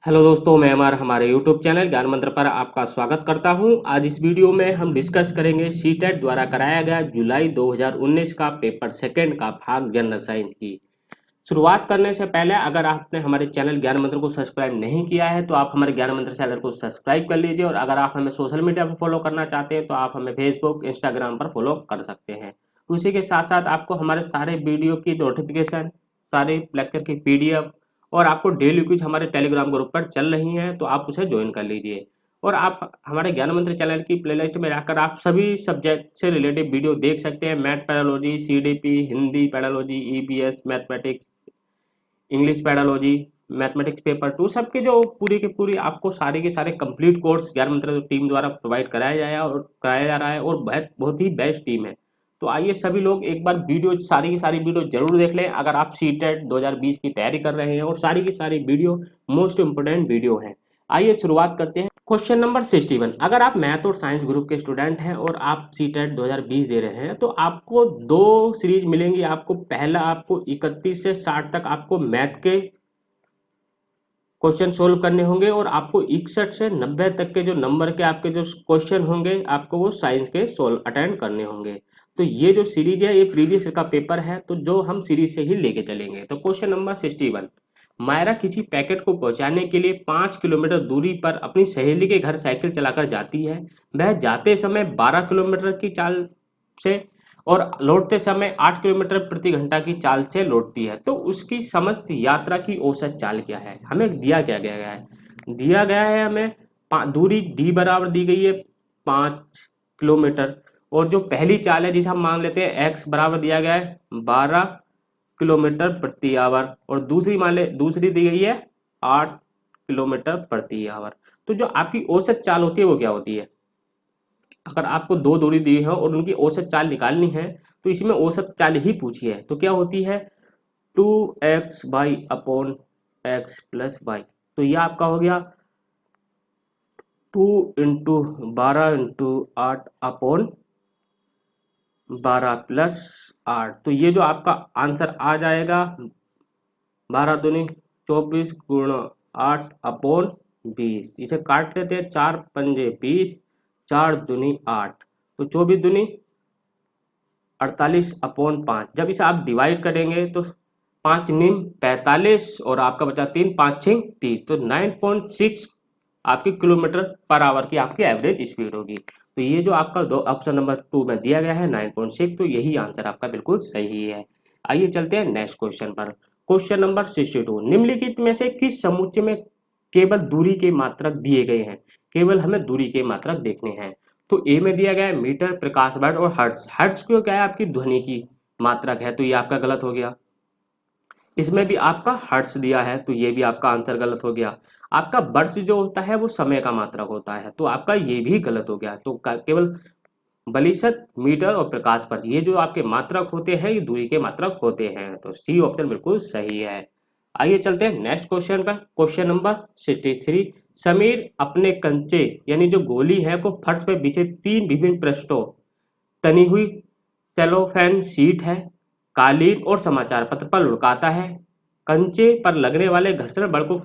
Hello दोस्तों, मैं अमर हमारे यूट्यूब चैनल ज्ञान मंत्र पर आपका स्वागत करता हूं। आज इस वीडियो में हम डिस्कस करेंगे सीटेट द्वारा कराया गया जुलाई 2019 का पेपर सेकंड का भाग जनरल साइंस की। शुरुआत करने से पहले अगर आपने हमारे चैनल ज्ञान मंत्र को सब्सक्राइब नहीं किया है तो आप हमारे ज्ञान मंत्र चैनल को सब्सक्राइब कर लीजिए। और अगर आप हमें सोशल मीडिया पर फॉलो करना चाहते हैं तो आप हमें फेसबुक इंस्टाग्राम पर फॉलो कर सकते हैं। उसी के साथ साथ आपको हमारे सारे वीडियो की नोटिफिकेशन, सारे लेक्चर की पीडीएफ और आपको डेली क्विज हमारे टेलीग्राम ग्रुप पर चल रही हैं तो आप उसे ज्वाइन कर लीजिए। और आप हमारे ज्ञान मंत्र चैनल की प्लेलिस्ट में जाकर आप सभी सब्जेक्ट से रिलेटेड वीडियो देख सकते हैं। Math pedagogy, CDP, Hindi pedagogy, EVS, mathematics, English pedagogy, mathematics paper two, सबके जो पूरी के पूरी आपको सारे के सारे कंप्लीट कोर्स ज्ञान मंत्र टीम द्वारा प्रोवाइड कराया जा रहा है और बहुत बहुत ही बेस्ट टीम है। तो आइए सभी लोग एक बार वीडियो, सारी की सारी वीडियो जरूर देख लें अगर आप सीटेट 2020 की तैयारी कर रहे हैं। और सारी की सारी वीडियो मोस्ट इंपोर्टेंट वीडियो है। आइए शुरुआत करते हैं। क्वेश्चन नंबर 61, अगर आप मैथ और साइंस ग्रुप के स्टूडेंट हैं और आप सीटेट 2020 दे रहे हैं तो आपको दो सीरीज मिलेंगी। आपको पहला, आपको 31 से 60 तक आपको मैथ के क्वेश्चन सोल्व करने होंगे और आपको 61 से 90 तक के जो नंबर के आपके जो क्वेश्चन होंगे आपको वो साइंस के सोल्व अटेंड करने होंगे। तो ये जो सीरीज है ये प्रीवियस का पेपर है, तो जो हम सीरीज से ही लेके चलेंगे। तो क्वेश्चन नंबर 61, मायरा किसी पैकेट को पहुंचाने के लिए 5 किलोमीटर दूरी पर अपनी सहेली के घर साइकिल चलाकर जाती है। वह जाते समय 12 किलोमीटर की चाल से और लौटते समय 8 किलोमीटर प्रति घंटा की चाल से लौटती है। तो उसकी समस्त यात्रा की औसत चाल क्या है? हमें दिया क्या गया है? दिया गया है हमें दूरी डी बराबर दी गई है 5 किलोमीटर। और जो पहली चाल है जिसे हम मान लेते हैं एक्स बराबर दिया गया है 12 किलोमीटर प्रति आवर और दूसरी दी गई है 8 किलोमीटर प्रति आवर। तो जो आपकी औसत चाल होती है वो क्या होती है? अगर आपको दो दूरी दी है और उनकी औसत चाल निकालनी है तो इसमें औसत चाल ही पूछी है। तो क्या होती है? 2x/x+y। तो यह आपका हो गया 2 × 12 × 8/12 + 8। तो ये जो आपका आंसर आ जाएगा 12 दूनी 24 × 8/20। इसे काट लेते हैं, 4 पंजे 20, 4 दूनी 8, तो 24 दूनी 48/5। जब इसे आप डिवाइड करेंगे तो 5 निम 45 और आपका बचा 3, 5 छिंग 30, तो 9.6 आपकी किलोमीटर पर आवर की आपकी एवरेज स्पीड होगी। तो ये जो आपका दो ऑप्शन नंबर 2 में दिया गया है 9.6, तो यही आंसर आपका बिल्कुल सही है। आइए चलते हैं नेक्स्ट क्वेश्चन पर। क्वेश्चन नंबर 62, निम्नलिखित में से किस समुच्चय में केवल दूरी के मात्रक दिए गए हैं? केवल हमें दूरी के मात्रक देखने हैं। तो ए में दिया गया है मीटर, प्रकाश वर्ष और हर्ट्ज। हर्ट्ज क्यों क्या है? आपकी ध्वनि की मात्रक है, तो ये आपका गलत हो गया। इसमें भी आपका हर्ट्ज दिया है तो ये भी आपका आंसर गलत हो गया। आपका वर्ष जो होता है वो समय का मात्रक होता है, तो आपका ये भी गलत हो गया। तो केवल बलिशत, मीटर और प्रकाश वर्ष, ये जो आपके मात्रक होते हैं ये दूरी के मात्रक होते हैं। तो सी ऑप्शन बिल्कुल सही है। आइए चलते हैं नेक्स्ट क्वेश्चन पर। क्वेश्चन नंबर 63, समीर अपने कंचे यानी जो गोली है को फर्श पे बिछे 3 विभिन्न पृष्ठों तनी हुई सेलोफेन शीट है, कालीन और समाचार पत्र पर लुढ़काता है। कंचे पर लगने वाले घर्षण बल को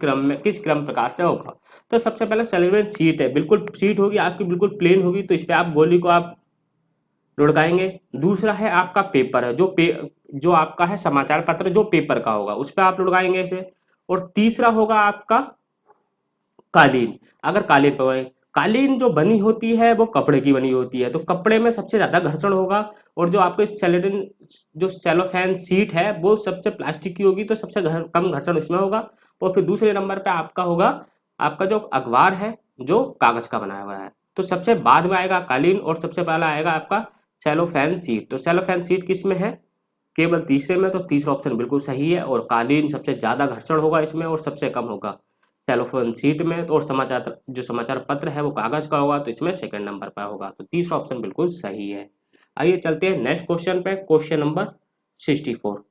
किस क्रम प्रकार से होगा? तो सबसे पहले सेलोफेन शीट है, बिल्कुल शीट होगी आपकी, बिल्कुल प्लेन होगी, तो इस पे आप गोली को आप लुढ़काएंगे। दूसरा है आपका पेपर है, जो आपका है समाचार पत्र जो पेपर का होगा उस पर आप लुढ़काएंगे इसे। और तीसरा होगा आपका कालीन। अगर कालीन पर, कालीन जो बनी होती है वो कपड़े की बनी होती है, तो कपड़े में सबसे ज्यादा घर्षण होगा। और जो आपके जो सेलोफेन सीट है वो सबसे प्लास्टिक की होगी, तो सबसे कम घर्षण इसमें होगा। और फिर दूसरे नंबर पे आपका होगा आपका जो अखबार है जो कागज का बनाया हुआ है। तो सबसे बाद में आएगा कालीन और सबसे पहला आएगा आपका सेलोफेन सीट। तो सेलोफेन सीट किस में है? केवल तीसरे में, तो तीसरा ऑप्शन बिल्कुल सही है। और कालीन सबसे ज्यादा घर्षण होगा इसमें और सबसे कम होगा टेलीफोन सीट में। तो और समाचार पत्र है वो कागज का होगा, तो इसमें सेकंड नंबर पर होगा। तो तीसरा ऑप्शन बिल्कुल सही है। आइए चलते हैं नेक्स्ट क्वेश्चन पे। क्वेश्चन नंबर 64,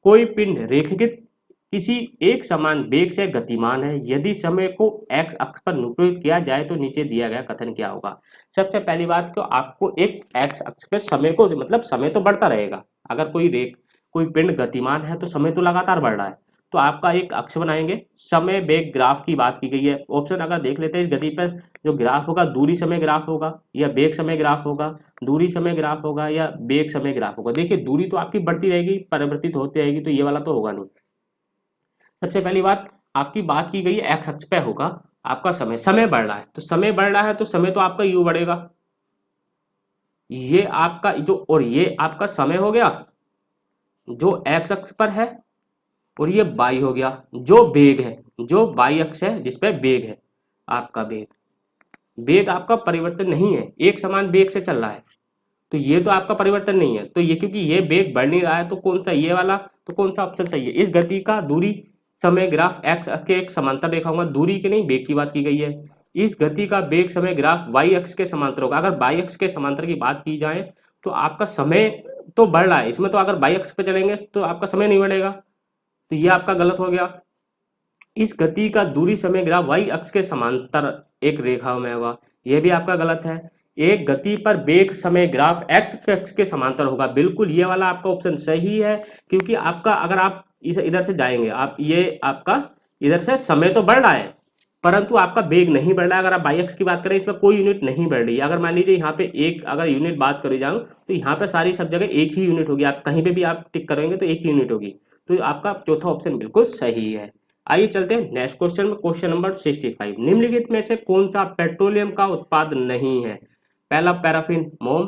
कोई पिंड रेखांकित किसी एक समान वेग से गतिमान है, यदि समय को एक्स अक्ष पर निरूपित किया जाए तो नीचे दिया गया कथन क्या होगा? सबसे पहली बात को आपको एक एक्स अक्ष पे समय को, मतलब समय तो बढ़ता रहेगा। अगर कोई पिंड गतिमान है तो समय तो लगातार बढ़ रहा है, तो आपका एक अक्ष बनाएंगे, समय वेग ग्राफ की बात की गई है। ऑप्शन अगर देख लेते हैं, इस गति पर जो ग्राफ होगा दूरी समय ग्राफ होगा या वेग समय ग्राफ होगा, दूरी समय ग्राफ होगा या वेग समय ग्राफ होगा। देखिए दूरी तो आपकी बढ़ती रहेगी, परिवर्तित होती रहेगी, तो ये वाला तो होगा नहीं। सबसे पहली बात आपकी बात की गई है एक्स अक्ष पे होगा आपका समय, समय बढ़ रहा है तो समय बढ़ रहा है तो समय तो आपका यू बढ़ेगा, ये आपका जो, और ये आपका समय हो गया जो एक्स अक्ष पर है, और ये वाई हो गया जो वेग है, जो वाई अक्ष है जिसपे वेग है आपका वेग। वेग आपका परिवर्तन नहीं है, एक समान वेग से चल रहा है, तो ये तो आपका परिवर्तन नहीं है। तो ये क्योंकि ये वेग बढ़ नहीं रहा है तो कौन सा, ये वाला, तो कौन सा ऑप्शन सही है। इस गति का दूरी समय ग्राफ एक्स के एक समांतर रेखा होगा, दूरी के नहीं वेग की बात की गई है। इस गति का वेग समय ग्राफ वाई अक्ष के समांतर होगा। अगर वाई अक्ष के समांतर की बात की जाए तो आपका समय तो बढ़ रहा है इसमें, तो अगर वाई अक्ष पे चलेंगे तो आपका समय नहीं बढ़ेगा, तो ये आपका गलत हो गया। इस गति का दूरी समय ग्राफ वाई अक्ष के समांतर एक रेखा में होगा, यह भी आपका गलत है। एक गति पर वेग समय ग्राफ एक्स अक्ष के समांतर होगा, बिल्कुल ये वाला आपका ऑप्शन सही है। क्योंकि आपका अगर आप इधर से जाएंगे, आप ये आपका इधर से समय तो बढ़ रहा है परंतु आपका वेग नहीं बढ़ रहा है। अगर आप बाई अक्ष की बात करें इसमें कोई यूनिट नहीं बढ़ रही है। अगर मान लीजिए यहाँ पे एक अगर यूनिट बात करी जाऊँ तो यहाँ पे सारी सब जगह एक ही यूनिट होगी, आप कहीं पे भी आप टिक करेंगे तो एक ही यूनिट होगी, तो आपका चौथा ऑप्शन बिल्कुल सही है। आइए चलते हैं नेक्स्ट क्वेश्चन में, क्वेश्चन नंबर 65। निम्नलिखित में से कौन सा पेट्रोलियम का उत्पाद नहीं है। पहला पैराफिन, मोम,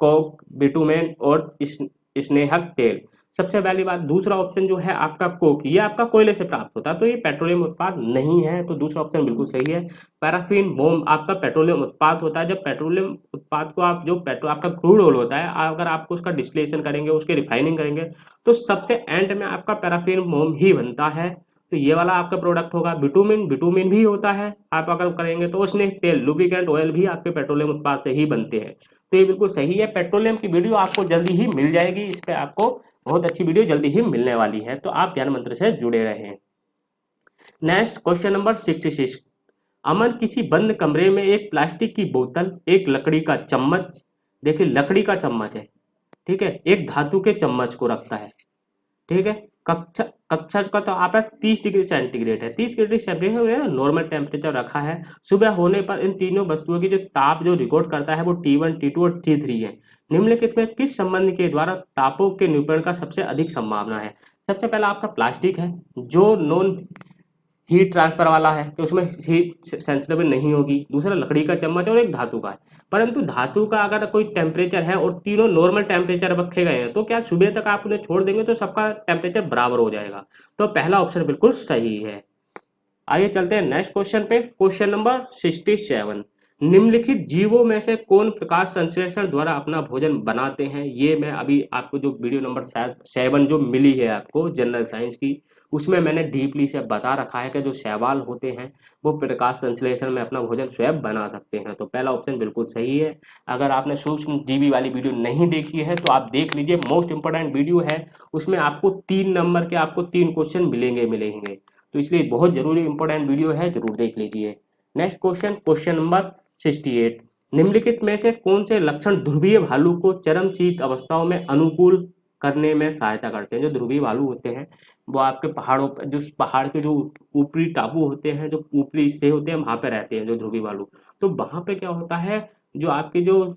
कोक, बिटुमेन और स्नेहक तेल। सबसे पहली बात, दूसरा ऑप्शन जो है आपका कोक, ये आपका कोयले से प्राप्त होता है तो ये पेट्रोलियम उत्पाद नहीं है, तो दूसरा ऑप्शन बिल्कुल सही है। पैराफिन, मोम आपका पेट्रोलियम उत्पाद होता है। जब पेट्रोलियम उत्पाद को आप जो पेट्रोल आपका क्रूड ऑयल होता है, अगर आपको उसका डिस्टिलेशन करेंगे, उसके रिफाइनिंग करेंगे तो सबसे एंड में आपका पैराफिन मोम ही बनता है, तो ये वाला आपका प्रोडक्ट होगा। बिटुमिन, बिटुमिन भी होता है आप अगर करेंगे तो। उसने तेल, लुब्रिकेंट ऑयल भी आपके पेट्रोलियम उत्पाद से ही बनते हैं, तो ये बिल्कुल सही है। पेट्रोलियम की वीडियो आपको जल्दी ही मिल जाएगी, इस पे आपको बहुत अच्छी वीडियो जल्दी ही मिलने वाली है, तो आप ज्ञान मंत्र से जुड़े रहें। Next question number 66। अमन किसी बंद कमरे में एक प्लास्टिक की बोतल, एक लकड़ी का चम्मच, देखिए लकड़ी का चम्मच है, ठीक है, एक धातु के चम्मच को रखता है, ठीक है। कक्षा कक्षा का तो आप 30 डिग्री सेंटीग्रेड है, 30 डिग्री सेंटीग्रेड नॉर्मल टेम्परेचर रखा है। सुबह होने पर इन तीनों वस्तुओं की जो ताप जो रिकॉर्ड करता है वो T1, T2 और T3 है। निम्नलिखित में किस संबंध के द्वारा तापों के निरूपण का सबसे अधिक संभावना है। सबसे पहला आपका प्लास्टिक है जो नॉन हीट ट्रांसफर वाला है, तो उसमें हीट सेंसिटिव नहीं होगी। दूसरा लकड़ी का चम्मच और एक धातु का है, परंतु धातु का अगर कोई टेम्परेचर है और तीनों नॉर्मल टेम्परेचर रखे गए हैं तो क्या सुबह तक आप उन्हें छोड़ देंगे तो सबका टेम्परेचर बराबर हो जाएगा, तो पहला ऑप्शन बिल्कुल सही है। आइए चलते हैं नेक्स्ट क्वेश्चन पे, क्वेश्चन नंबर 67। निम्नलिखित जीवों में से कौन प्रकाश संश्लेषण द्वारा अपना भोजन बनाते हैं। ये मैं अभी आपको जो वीडियो नंबर 7 जो मिली है आपको जनरल साइंस की, उसमें मैंने डीपली से बता रखा है कि जो शैवाल होते हैं वो प्रकाश संश्लेषण में अपना भोजन स्वयं बना सकते हैं, तो पहला ऑप्शन बिल्कुल सही है। अगर आपने सूक्ष्म जीवी वाली वीडियो नहीं देखी है तो आप देख लीजिए, मोस्ट इंपॉर्टेंट वीडियो है, उसमें आपको 3 नंबर के आपको 3 क्वेश्चन मिलेंगे, तो इसलिए बहुत जरूरी इंपॉर्टेंट वीडियो है, जरूर देख लीजिए। Next question, question number 68। निम्नलिखित में से कौन से लक्षण ध्रुवीय भालू को चरम शीत अवस्थाओं में अनुकूल करने में सहायता करते हैं। जो ध्रुवीय भालू होते हैं वो आपके पहाड़ों पर, जो पहाड़ के जो ऊपरी टापू होते हैं, जो ऊपरी हिस्से होते हैं वहां पे रहते हैं जो ध्रुवीय भालू, तो वहां पे क्या होता है, जो आपके जो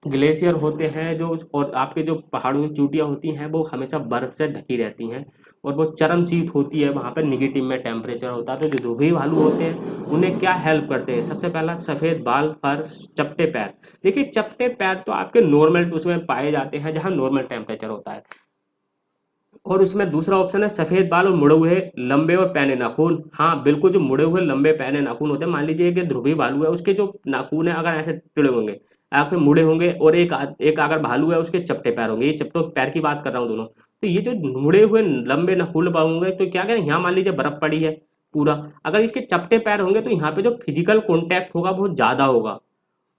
ग्लेशियर होते हैं जो, और आपके जो पहाड़ों की चोटियां होती हैं वो हमेशा बर्फ से ढकी रहती हैं और वो चरम शीत होती है, वहाँ पर निगेटिव में टेम्परेचर होता है। तो जो ध्रुवीय भालू होते हैं उन्हें क्या हेल्प करते हैं, सबसे पहला सफ़ेद बाल, फर, चपटे पैर। देखिए चपटे पैर तो आपके नॉर्मल उसमें पाए जाते हैं जहाँ नॉर्मल टेम्परेचर होता है, और उसमें दूसरा ऑप्शन है सफेद बाल और मुड़े हुए लंबे और पैने नाखून। हाँ बिल्कुल, जो मुड़े हुए लंबे पैने नाखून होते हैं, मान लीजिए कि ध्रुवीय भालू है उसके जो नाखून है अगर ऐसे टेढ़े होंगे, आंख में मुड़े होंगे, और एक अगर भालू है उसके चपटे पैर होंगे, ये चपटों पैर की बात कर रहा हूँ दोनों। तो ये जो मुड़े हुए लंबे नाखून होंगे तो क्या करें, यहाँ मान लीजिए बर्फ पड़ी है पूरा, अगर इसके चपटे पैर होंगे तो यहाँ पे जो फिजिकल कॉन्टैक्ट होगा बहुत ज्यादा होगा,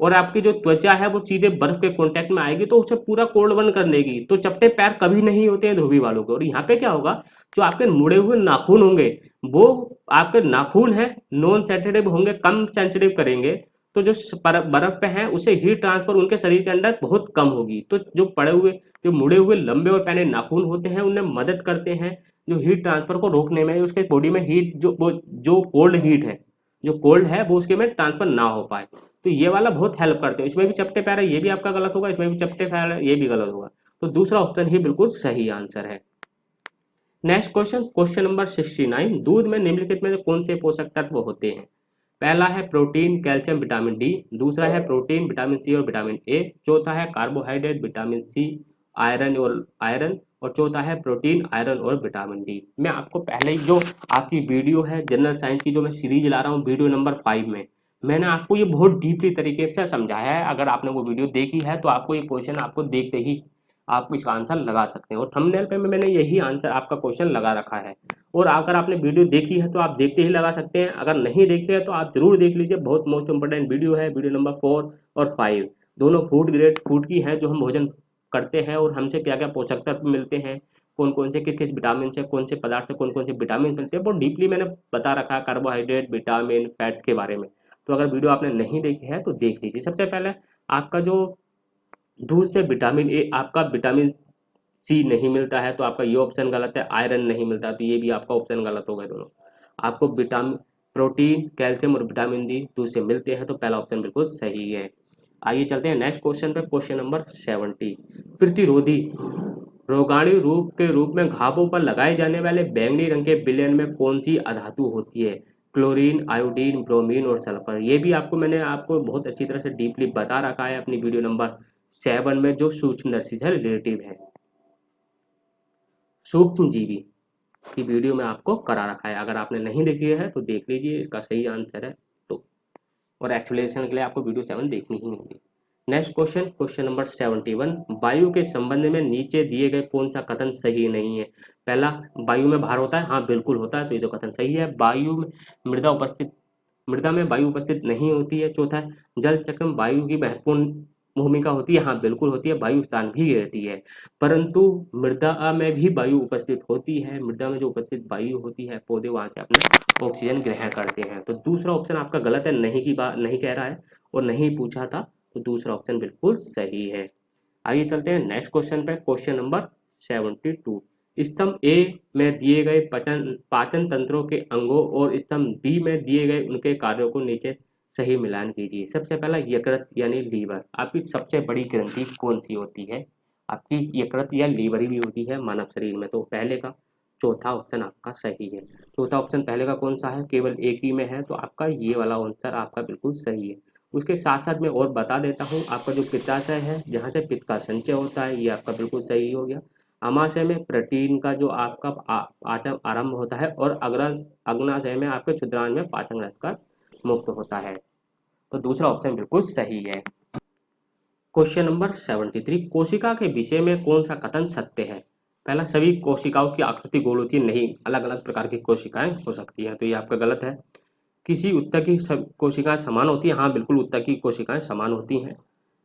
और आपकी जो त्वचा है वो सीधे बर्फ के कांटेक्ट में आएगी तो उसे पूरा कोल्ड बर्न कर देगी, तो चपटे पैर कभी नहीं होते हैं ध्रुवीय वालों के। और यहाँ पे क्या होगा, जो आपके मुड़े हुए नाखून होंगे वो आपके नाखून है नॉन सेंसिटिव होंगे, कम सेंसिटिव करेंगे, तो जो बर्फ पे है उसे हीट ट्रांसफर उनके शरीर के अंदर बहुत कम होगी। तो जो पड़े हुए जो मुड़े हुए लंबे और पैने नाखून होते हैं उन्हें मदद करते हैं जो हीट ट्रांसफर को रोकने में, उसके बॉडी में हीट जो कोल्ड हीट है, जो कोल्ड है वो उसके में ट्रांसफर ना हो पाए। तो ये वाला बहुत हेल्प करते हैं। इसमें भी चपटे पैर है, ये भी आपका गलत होगा, इसमें भी चपटे पैर है, ये भी गलत होगा। तो दूसरा ऑप्शन ही बिल्कुल सही आंसर है। नेक्स्ट क्वेश्चन, क्वेश्चन नंबर 69, दूध में निम्नलिखित में से कौन से पोषक तत्व होते हैं? पहला है प्रोटीन, कैल्शियम, विटामिन डी। दूसरा है प्रोटीन, विटामिन सी और विटामिन ए। चौथा है कार्बोहाइड्रेट, विटामिन सी, आयरन और चौथा है प्रोटीन, आयरन और विटामिन डी। मैं आपको पहले ही जो आपकी वीडियो है जनरल साइंस की, जो मैं सीरीज ला रहा हूँ वीडियो नंबर 5 में, मैंने आपको ये बहुत डीपली तरीके से समझाया है। अगर आपने वो वीडियो देखी है तो आपको ये क्वेश्चन आपको देखते ही आप इसका आंसर लगा सकते हैं, और थंबनेल पे मैंने यही आंसर आपका क्वेश्चन लगा रखा है। और अगर आपने वीडियो देखी है तो आप देखते ही लगा सकते हैं, अगर नहीं देखी है तो आप जरूर देख लीजिए। बहुत मोस्ट इंपोर्टेंट वीडियो है, वीडियो नंबर 4 और 5 दोनों फूड ग्रेड फूड की है, जो हम भोजन करते हैं और हमसे क्या क्या पोषक तत्व मिलते हैं, कौन कौन से किस किस विटामिन से, कौन से पदार्थ से कौन कौन से विटामिन मिलते हैं, बहुत डीपली मैंने बता रखा है कार्बोहाइड्रेट, विटामिन, फैट्स के बारे में। तो अगर वीडियो आपने नहीं देखी है तो देख लीजिए। सबसे पहले आपका जो दूध से विटामिन ए, आपका विटामिन सी नहीं मिलता है तो आपका ये ऑप्शन गलत है। आयरन नहीं मिलता तो ये भी आपका ऑप्शन गलत हो गए दोनों। आपको विटामिन, प्रोटीन, कैल्शियम और विटामिन डी दूध से मिलते हैं, तो पहला ऑप्शन बिल्कुल सही है। आइए चलते हैं नेक्स्ट क्वेश्चन पे, क्वेश्चन नंबर 70, प्रतिरोधी रोगाणु के रूप में घावों पर लगाए जाने वाले बैंगनी रंग के विलयन में कौन सी अधातु होती है? क्लोरीन, आयोडीन, ब्रोमीन और सल्फर। ये भी मैंने आपको बहुत अच्छी तरह से डीपली बता रखा है अपनी वीडियो नंबर 7 में, जो सूक्ष्मदर्शी से रिलेटिव है, सूक्ष्म जीवी की वीडियो में आपको करा रखा है। अगर आपने नहीं देखी है तो देख लीजिए, इसका सही आंसर है। तो और एक्सप्लेनेशन के लिए आपको वीडियो 7 देखनी ही होगी। नेक्स्ट क्वेश्चन, क्वेश्चन नंबर 71, वायु के संबंध में नीचे दिए गए कौन सा कथन सही नहीं है? पहला, वायु में भार होता है, हाँ बिल्कुल होता है, तो ये तो कथन सही है। वायु में मृदा में वायु उपस्थित नहीं होती है। चौथा है, जल चक्र में वायु की महत्वपूर्ण भूमिका होती है, हाँ बिल्कुल होती है, वायु स्थान भी रहती है, परंतु मृदा में भी वायु उपस्थित होती है। मृदा में जो उपस्थित वायु होती है, पौधे वहां से अपना ऑक्सीजन ग्रहण करते हैं। तो दूसरा ऑप्शन आपका गलत है, नहीं की बात नहीं कह रहा है और नहीं पूछा था, तो दूसरा ऑप्शन बिल्कुल सही है। आइए चलते हैं नेक्स्ट क्वेश्चन पे, क्वेश्चन नंबर 72, स्तंभ ए में दिए गए पाचन तंत्रों के अंगों और स्तंभ बी में दिए गए उनके कार्यों को नीचे सही मिलान कीजिए। सबसे पहला, यकृत यानी लीवर। आपकी सबसे बड़ी ग्रंथि कौन सी होती है? आपकी यकृत या लीवर ही भी होती है मानव शरीर में, तो पहले का चौथा ऑप्शन आपका सही है। चौथा ऑप्शन पहले का कौन सा है? केवल एक ही में है, तो आपका ये वाला आंसर आपका बिल्कुल सही है। उसके साथ साथ मैं और बता देता हूँ, आपका जो पित्ताशय है, जहाँ से पित्त का संचय होता है, ये आपका बिल्कुल सही हो गया। अमाशय में प्रोटीन का जो आपका पाचन आरंभ होता है, और अग्नाशय में आपके क्षुद्रांश में पाचन रखकर मुक्त होता है, तो दूसरा ऑप्शन बिल्कुल सही है। क्वेश्चन नंबर 73, कोशिका के विषय में कौन सा कथन सत्य है? पहला, सभी कोशिकाओं की आकृति गोल होती है, नहीं, अलग अलग प्रकार की कोशिकाएं हो सकती हैं, तो ये आपका गलत है। किसी उत्तक की सब कोशिकाएं समान होती हैं, हाँ बिल्कुल उत्तक की कोशिकाएं समान होती हैं।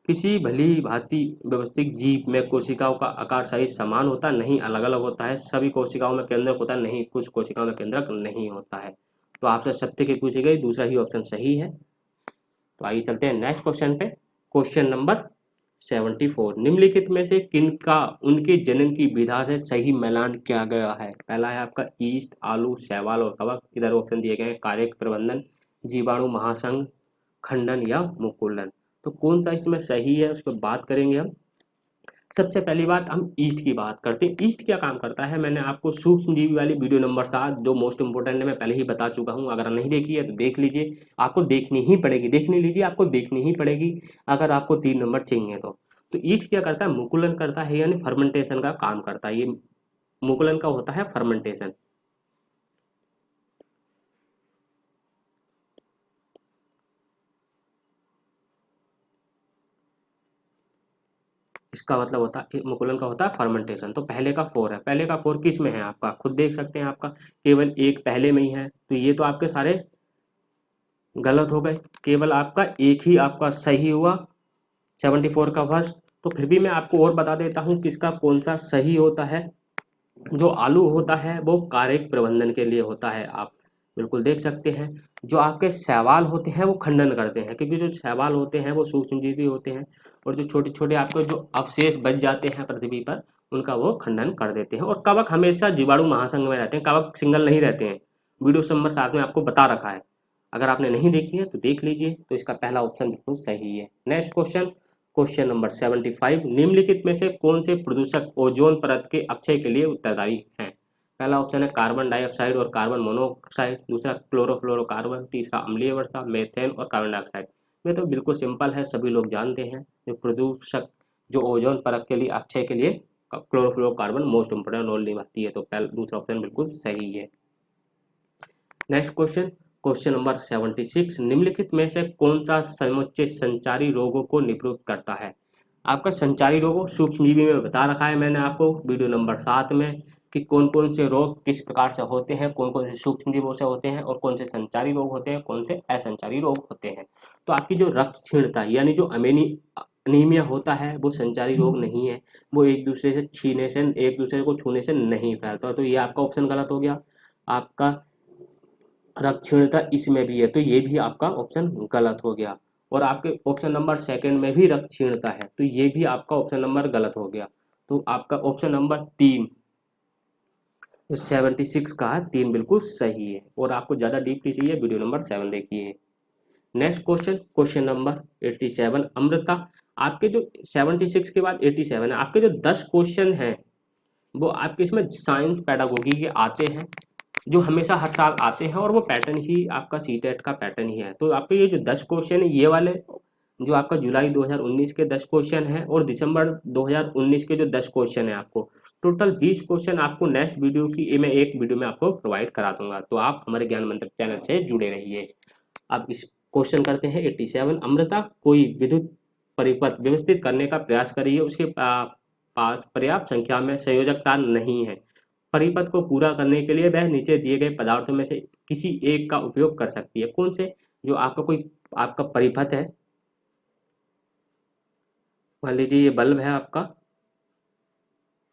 किसी भली भांति व्यवस्थित जीव में कोशिकाओं का आकार साइज समान होता नहीं, अलग अलग होता है। सभी कोशिकाओं में केंद्रक होता नहीं, कुछ कोशिकाओं में केंद्रक नहीं होता है। तो आपसे सत्य की पूछी गई, दूसरा ही ऑप्शन सही है। तो आइए चलते हैं नेक्स्ट क्वेश्चन पे, क्वेश्चन नंबर 74, निम्नलिखित में से किनका उनके जनन की विधा से सही मिलान किया गया है? पहला है आपका ईस्ट, आलू, शैवाल और कवक। इधर ऑप्शन दिए गए हैं, कार्यक प्रबंधन, जीवाणु महासंघ, खंडन या मुकुलन। तो कौन सा इसमें सही है उस पर बात करेंगे हम। सबसे पहली बात, हम ईस्ट की बात करते हैं। ईस्ट क्या काम करता है, मैंने आपको सूक्ष्म जीवी वाली वीडियो नंबर 7 जो मोस्ट इंपोर्टेंट है, मैं पहले ही बता चुका हूं। अगर नहीं देखी है तो देख लीजिए, आपको देखनी ही पड़ेगी, देखने लीजिए, आपको देखनी ही पड़ेगी अगर आपको 3 नंबर चाहिए तो ईस्ट क्या करता है, मुकुलन करता है, यानी फर्मेंटेशन का काम करता है। ये मुकुलन का होता है फर्मेंटेशन। इसका मतलब होता है, मुकुलन का होता है फर्मेंटेशन। तो पहले का 4 है, पहले का 4 किस में है आपका, खुद देख सकते हैं, आपका केवल एक पहले में ही है, तो ये तो आपके सारे गलत हो गए, केवल आपका एक ही आपका सही हुआ, 74 का फर्स्ट। तो फिर भी मैं आपको और बता देता हूँ किसका कौन सा सही होता है। जो आलू होता है वो कार्यक प्रबंधन के लिए होता है, आप बिल्कुल देख सकते हैं। जो आपके शैवाल होते हैं वो खंडन करते हैं, क्योंकि जो शैवाल होते हैं वो सूक्ष्मजीवी होते हैं, और जो छोटे छोटे आपको जो अवशेष बच जाते हैं पृथ्वी पर, उनका वो खंडन कर देते हैं। और कवक हमेशा जीवाणु महासंघ में रहते हैं, कवक सिंगल नहीं रहते हैं। वीडियो नंबर 7 में आपको बता रखा है, अगर आपने नहीं देखी है तो देख लीजिए। तो इसका पहला ऑप्शन बिल्कुल सही है। नेक्स्ट क्वेश्चन, क्वेश्चन नंबर 75, निम्नलिखित में से कौन से प्रदूषक ओजोन परत के अपक्षय के लिए उत्तरदायी हैं? पहला ऑप्शन है कार्बन डाइऑक्साइड और कार्बन मोनोऑक्साइड, दूसरा क्लोरोफ्लोरोकार्बन, तीसरा अम्लीय वर्षा, मेथेन और कार्बन डाइऑक्साइड। ये तो बिल्कुल सिंपल है, सभी लोग जानते हैं। जो प्रदूषक जो ओजोन परत के लिए अपक्षय के लिए क्लोरोफ्लोरोकार्बन मोस्ट इंपोर्टेंट रोल निभाती है। तो दूसरा ऑप्शन बिल्कुल सही है। नेक्स्ट क्वेश्चन, क्वेश्चन नंबर 76, निम्नलिखित में से कौन सा समुच्चय संचारी रोगों को निरूपित करता है? आपका संचारी रोगों सूक्ष्मजीवी में बता रखा है मैंने आपको वीडियो नंबर 7 में कि कौन कौन से रोग किस प्रकार से होते हैं, कौन कौन से सूक्ष्मजीवों से होते हैं और कौन से संचारी रोग होते हैं, कौन से असंचारी रोग होते हैं। तो आपकी जो रक्त क्षीणता यानी जो अनीमिया होता है वो संचारी रोग नहीं है, वो एक दूसरे से छीने से, एक दूसरे को छूने से नहीं फैलता। तो ये आपका ऑप्शन गलत हो गया। आपका रक्त क्षीणता इसमें भी है, तो ये भी आपका ऑप्शन गलत हो गया। और आपके ऑप्शन नंबर सेकंड में भी रक्त क्षीणता है, तो ये भी आपका ऑप्शन नंबर गलत हो गया। तो आपका ऑप्शन नंबर 3 76 का 3 बिल्कुल सही है। और आपको ज़्यादा डीपली चाहिए वीडियो नंबर 7 देखिए। Next question, question number 87, Amrita. आपके जो 76 के बाद 87 है, आपके जो 10 क्वेश्चन हैं वो आपके इसमें साइंस पेडागोगी के आते हैं, जो हमेशा हर साल आते हैं और वो पैटर्न ही आपका सीटेट का पैटर्न ही है। तो आपके ये जो 10 क्वेश्चन है ये वाले जो आपका जुलाई 2019 के 10 क्वेश्चन है और दिसंबर 2019 के जो 10 क्वेश्चन है, आपको टोटल 20 क्वेश्चन आपको नेक्स्ट वीडियो की मैं एक वीडियो में आपको प्रोवाइड करा दूंगा। तो आप हमारे ज्ञान मंत्र चैनल से जुड़े रहिए। अब इस क्वेश्चन करते हैं 87, अमृता। कोई विद्युत परिपथ व्यवस्थित करने का प्रयास करिए, उसके पास पर्याप्त संख्या में संयोजक तार नहीं है। परिपथ को पूरा करने के लिए वह नीचे दिए गए पदार्थों में से किसी एक का उपयोग कर सकती है। कौन से? जो आपका कोई आपका परिपथ है, मान लीजिए ये बल्ब है आपका,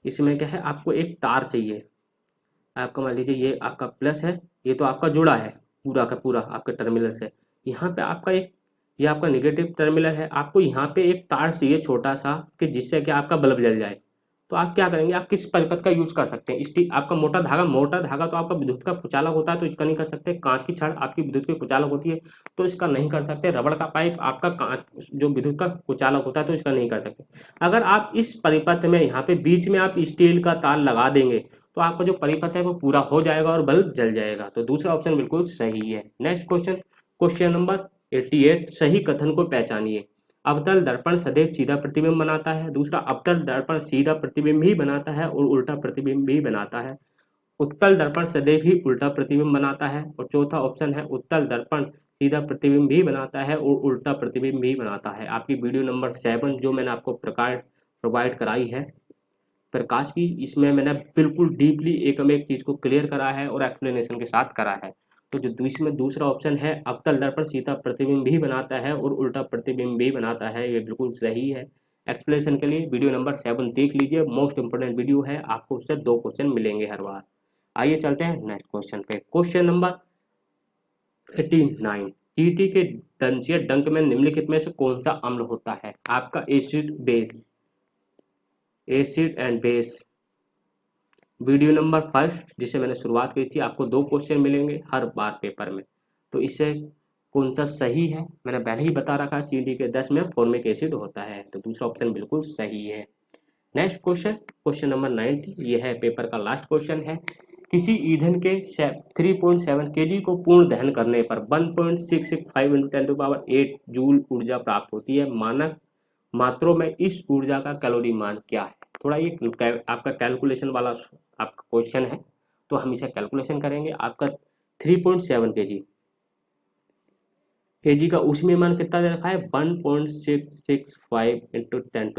इसमें क्या है आपको एक तार चाहिए। आपका मान लीजिए ये आपका प्लस है, ये तो आपका जुड़ा है पूरा का पूरा आपके टर्मिनल से। यहाँ पे आपका एक ये आपका निगेटिव टर्मिनल है, आपको यहाँ पे एक तार चाहिए छोटा सा कि जिससे कि आपका बल्ब जल जाए। तो आप क्या करेंगे, आप किस परिपथ का यूज कर सकते हैं? स्टील, आपका मोटा धागा तो आपका विद्युत का कुचालक होता है तो इसका नहीं कर सकते। कांच की छड़ आपकी विद्युत की कुचालक होती है तो इसका नहीं कर सकते। रबड़ का पाइप आपका कांच जो विद्युत का कुचालक होता है तो इसका नहीं कर सकते। अगर आप इस परिपथ में यहाँ पे बीच में आप स्टील का तार लगा देंगे तो आपका जो परिपथ है वो पूरा हो जाएगा और बल्ब जल जाएगा। तो दूसरा ऑप्शन बिल्कुल सही है। नेक्स्ट क्वेश्चन, क्वेश्चन नंबर 88, सही कथन को पहचानिए। अवतल दर्पण सदैव सीधा प्रतिबिंब बनाता है, दूसरा अवतल दर्पण सीधा प्रतिबिंब ही बनाता है और उल्टा प्रतिबिंब भी बनाता है, उत्तल दर्पण सदैव ही उल्टा प्रतिबिंब बनाता है, और चौथा ऑप्शन है उत्तल दर्पण सीधा प्रतिबिंब भी बनाता है और उल्टा प्रतिबिंब भी बनाता है। आपकी वीडियो नंबर 7 जो मैंने आपको प्रोवाइड कराई है प्रकाश की, इसमें मैंने बिल्कुल डीपली एक चीज को क्लियर करा है और एक्सप्लेनेशन के साथ करा है। तो जो इसमें दूसरा ऑप्शन है अवतल दर्पण सीधा प्रतिबिंब भी बनाता है और उल्टा प्रतिबिंब भी बनाता है, ये बिल्कुल सही है। एक्सप्लेनेशन के लिए वीडियो नंबर 7 देख लीजिए, मोस्ट इंपोर्टेंट वीडियो है, आपको उससे 2 क्वेश्चन मिलेंगे हर बार। आइए चलते हैं नेक्स्ट क्वेश्चन पे। क्वेश्चन नंबर 89, चींटी के दंशीय डंक में निम्नलिखित में से कौन सा अम्ल होता है? आपका acid and base. Video number 1 जिसे मैंने शुरुआत की थी, आपको 2 क्वेश्चन मिलेंगे हर बार पेपर में। तो इससे कौन सा सही है मैंने पहले ही बता रखा, चींटी के दस्त में फॉर्मिक एसिड होता है। तो दूसरा ऑप्शन बिल्कुल सही है। नेक्स्ट क्वेश्चन, क्वेश्चन नंबर 90, यह है पेपर का लास्ट क्वेश्चन है। किसी ईंधन के 3.7 kg को पूर्ण दहन करने पर 1.665 × 10⁸ जूल ऊर्जा प्राप्त होती है। मानक मात्रों में इस ऊर्जा का कैलोरी मान क्या है? थोड़ा ये आपका कैलकुलेशन वाला आपका क्वेश्चन है, तो हम इसे कैलकुलेशन करेंगे। आपका 3.7 kg का उसमें मान कितना दे रखा है? 1.665 × 10⁸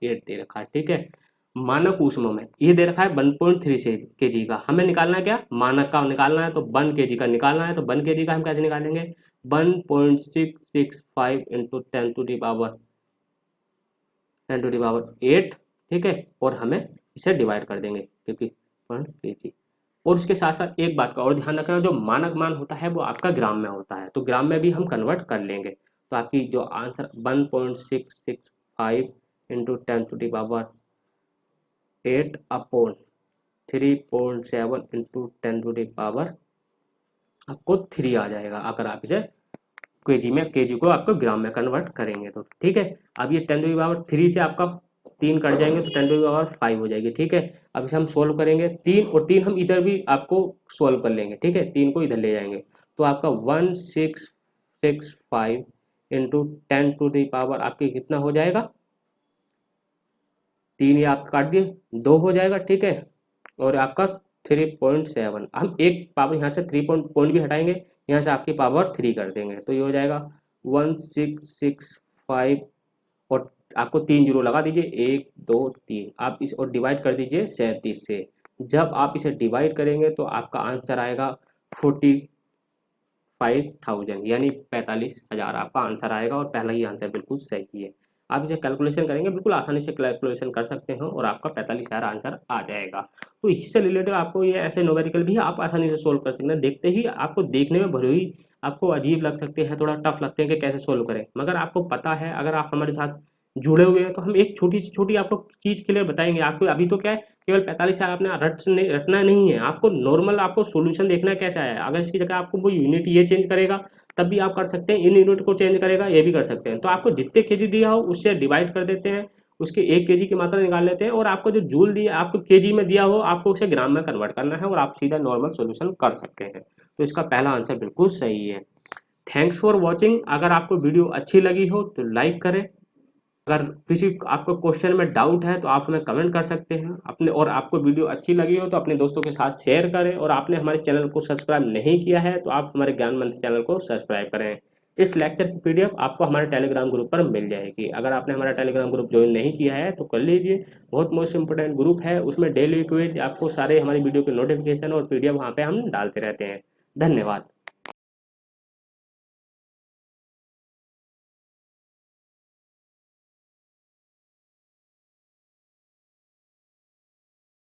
दे रखा है, ठीक है। मानक ऊष्मा में ये दे रखा है 1.3 kg का, हमें निकालना है क्या? मानक का निकालना है, तो 1 kg का निकालना है। तो 1 kg का हम कैसे निकालेंगे? 1.665 × 10⁸, ठीक है, और हमें इसे डिवाइड कर देंगे क्योंकि 1 kg। और उसके साथ साथ एक बात का और ध्यान रखना, जो मानक मान होता है वो आपका ग्राम में होता है, तो ग्राम में भी हम कन्वर्ट कर लेंगे। तो आपकी जो आंसर 1.665 × 10⁸ 8/3.7 इंटू 10⁻³ आपको 3 आ जाएगा अगर आप इसे केजी में, केजी को आपको ग्राम में कन्वर्ट करेंगे तो। ठीक है, अब ये 10⁻³ से आपका 3 कट जाएंगे तो 10⁻5 हो जाएगी। ठीक है, अब इसे हम सोल्व करेंगे, 3 और 3 हम इधर भी आपको सोल्व कर लेंगे। ठीक है, 3 को इधर ले जाएंगे तो आपका 1665 इंटू 10⁻³ आपके कितना हो जाएगा, 3 ये आपका काट दिए 2 हो जाएगा। ठीक है, और आपका 3.7 हम एक पावर यहाँ से 3 पॉइंट भी हटाएंगे, यहाँ से आपकी पावर 3 कर देंगे तो ये हो जाएगा 1665 और आपको 3 जीरो लगा दीजिए, 1 2 3, आप इस और डिवाइड कर दीजिए 37 से। जब आप इसे डिवाइड करेंगे तो आपका आंसर आएगा 45,000 यानी 45,000 आपका आंसर आएगा, और पहला ही आंसर बिल्कुल सही है। आप इसे कैलकुलेशन करेंगे, बिल्कुल आसानी से कैलकुलेशन कर सकते हैं और आपका 45,000 आंसर आ जाएगा। तो इससे रिलेटेड आपको ये ऐसे न्यूमेरिकल भी आप आसानी से सोल्व कर सकते हैं। देखते ही आपको देखने में भले ही आपको अजीब लग सकते हैं, थोड़ा टफ लगते हैं कि कैसे सोल्व करें, मगर आपको पता है, अगर आप हमारे साथ जुड़े हुए हैं तो हम एक छोटी से छोटी आपको चीज़ के लिए बताएंगे। आपको अभी तो क्या है, केवल 45,000 आपने रटना नहीं है, आपको नॉर्मल आपको सोल्यूशन देखना है कैसा है। अगर इसकी जगह आपको वो यूनिट ये चेंज करेगा तब भी आप कर सकते हैं, इन यूनिट को चेंज करेगा ये भी कर सकते हैं। तो आपको जितने केजी दिया हो उससे डिवाइड कर देते हैं, उसके 1 केजी की मात्रा निकाल लेते हैं, और आपको जो जूल दिया आपको केजी में दिया हो आपको उसे ग्राम में कन्वर्ट करना है और आप सीधा नॉर्मल सोल्यूशन कर सकते हैं। तो इसका पहला आंसर बिल्कुल सही है। Thanks for watching. अगर आपको वीडियो अच्छी लगी हो तो लाइक करें, अगर किसी आपको क्वेश्चन में डाउट है तो आप हमें कमेंट कर सकते हैं अपने, और आपको वीडियो अच्छी लगी हो तो अपने दोस्तों के साथ शेयर करें, और आपने हमारे चैनल को सब्सक्राइब नहीं किया है तो आप हमारे ज्ञान मंदिर चैनल को सब्सक्राइब करें। इस लेक्चर की पीडीएफ आपको हमारे टेलीग्राम ग्रुप पर मिल जाएगी। अगर आपने हमारा टेलीग्राम ग्रुप ज्वाइन नहीं किया है तो कर लीजिए, बहुत मोस्ट इंपोर्टेंट ग्रुप है, उसमें डेली क्विज आपको सारे हमारी वीडियो के नोटिफिकेशन और पीडीएफ वहाँ पे हम डालते रहते हैं। धन्यवाद।